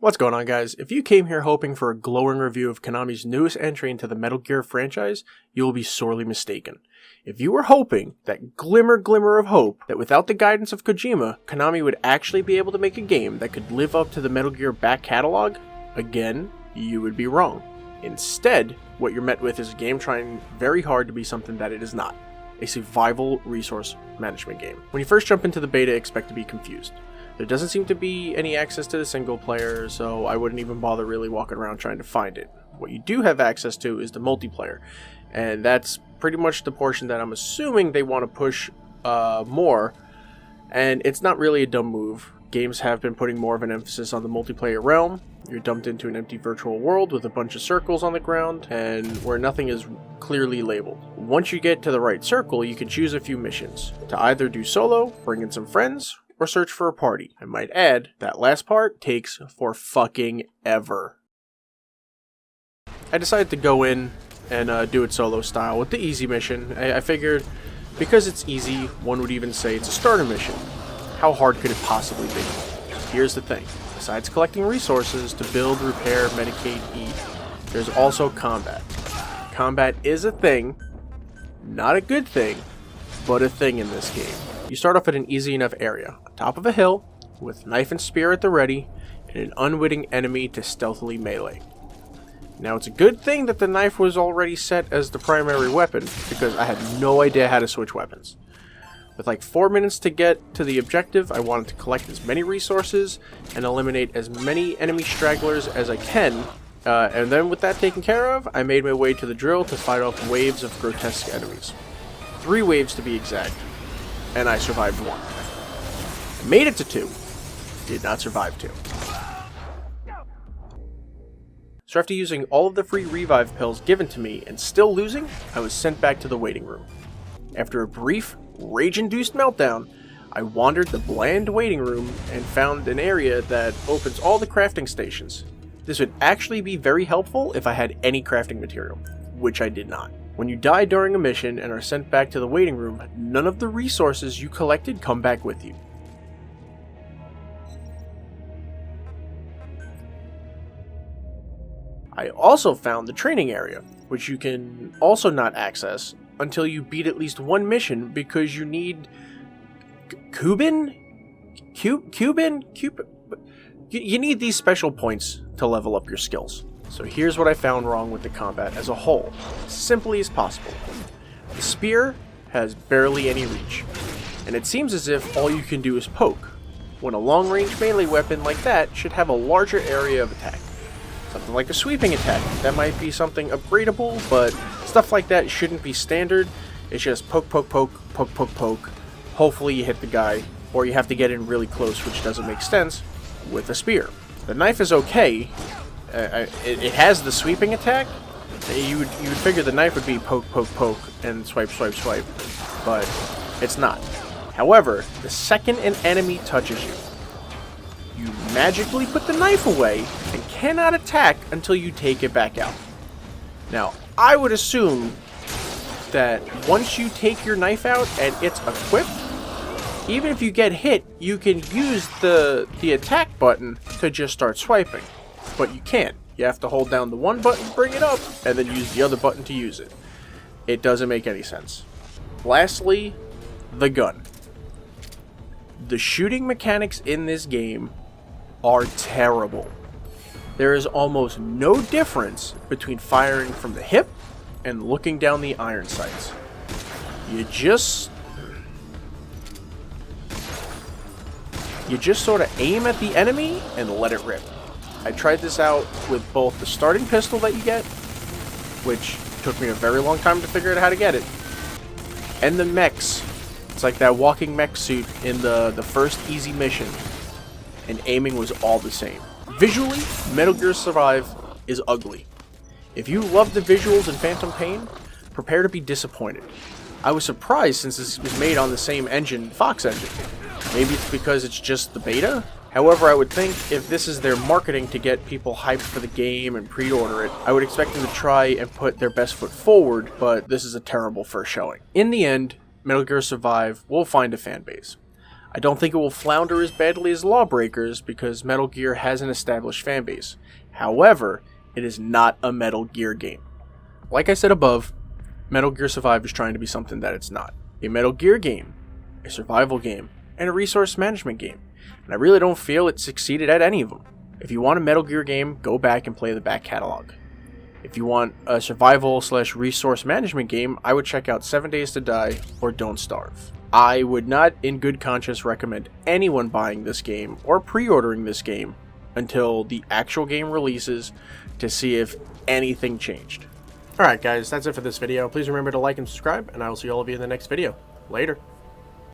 What's going on, guys? If you came here hoping for a glowing review of Konami's newest entry into the Metal Gear franchise, you will be sorely mistaken. If you were hoping, that glimmer of hope, that without the guidance of Kojima, Konami would actually be able to make a game that could live up to the Metal Gear back catalog, again, you would be wrong. Instead, what you're met with is a game trying very hard to be something that it is not. A survival resource management game. When you first jump into the beta, expect to be confused. There doesn't seem to be any access to the single player, so I wouldn't even bother really walking around trying to find it. What you do have access to is the multiplayer, and that's pretty much the portion that I'm assuming they want to push more, and it's not really a dumb move. Games have been putting more of an emphasis on the multiplayer realm. You're dumped into an empty virtual world with a bunch of circles on the ground, and where nothing is clearly labeled. Once you get to the right circle, you can choose a few missions, to either do solo, bring in some friends, or search for a party. I might add, that last part takes for fucking ever. I decided to go in and do it solo style with the easy mission. I figured, because it's easy, one would even say it's a starter mission. How hard could it possibly be? Here's the thing. Besides collecting resources to build, repair, medicate, eat, there's also combat. Combat is a thing, not a good thing, but a thing in this game. You start off at an easy enough area, on top of a hill, with knife and spear at the ready, and an unwitting enemy to stealthily melee. Now, it's a good thing that the knife was already set as the primary weapon, because I had no idea how to switch weapons. With like 4 minutes to get to the objective, I wanted to collect as many resources and eliminate as many enemy stragglers as I can, and then with that taken care of, I made my way to the drill to fight off waves of grotesque enemies. 3 waves to be exact. And I survived 1. I made it to 2. Did not survive 2. So after using all of the free revive pills given to me and still losing, I was sent back to the waiting room. After a brief, rage-induced meltdown, I wandered the bland waiting room and found an area that opens all the crafting stations. This would actually be very helpful if I had any crafting material, which I did not. When you die during a mission and are sent back to the waiting room, none of the resources you collected come back with you. I also found the training area, which you can also not access until you beat at least 1 mission because you need Cuban? You need these special points to level up your skills. So here's what I found wrong with the combat as a whole, as simply as possible. The spear has barely any reach, and it seems as if all you can do is poke, when a long-range melee weapon like that should have a larger area of attack. Something like a sweeping attack, that might be something upgradable, but stuff like that shouldn't be standard. It's just poke, poke, poke, poke, poke, poke. Hopefully you hit the guy, or you have to get in really close, which doesn't make sense, with a spear. The knife is okay. It has the sweeping attack. You would figure the knife would be poke, poke, poke, and swipe, swipe, swipe, but it's not. However, the second an enemy touches you, you magically put the knife away and cannot attack until you take it back out. Now, I would assume that once you take your knife out and it's equipped, even if you get hit, you can use the attack button to just start swiping. But you can't. You have to hold down the one button to bring it up, and then use the other button to use it. It doesn't make any sense. Lastly, the gun. The shooting mechanics in this game are terrible. There is almost no difference between firing from the hip and looking down the iron sights. You just sort of aim at the enemy and let it rip. I tried this out with both the starting pistol that you get, which took me a very long time to figure out how to get it, and the mechs. It's like that walking mech suit in the first easy mission, and aiming was all the same. Visually, Metal Gear Survive is ugly. If you love the visuals in Phantom Pain, prepare to be disappointed. I was surprised since this was made on the same engine, Fox engine. Maybe it's because it's just the beta? However, I would think if this is their marketing to get people hyped for the game and pre-order it, I would expect them to try and put their best foot forward, but this is a terrible first showing. In the end, Metal Gear Survive will find a fan base. I don't think it will flounder as badly as Lawbreakers because Metal Gear has an established fanbase. However, it is not a Metal Gear game. Like I said above, Metal Gear Survive is trying to be something that it's not. A Metal Gear game, a survival game, and a resource management game. And I really don't feel it succeeded at any of them. If you want a Metal Gear game, go back and play the back catalog. If you want a survival/resource management game, I would check out 7 Days to Die or Don't Starve. I would not, in good conscience, recommend anyone buying this game or pre-ordering this game until the actual game releases to see if anything changed. Alright guys, that's it for this video. Please remember to like and subscribe, and I will see all of you in the next video. Later.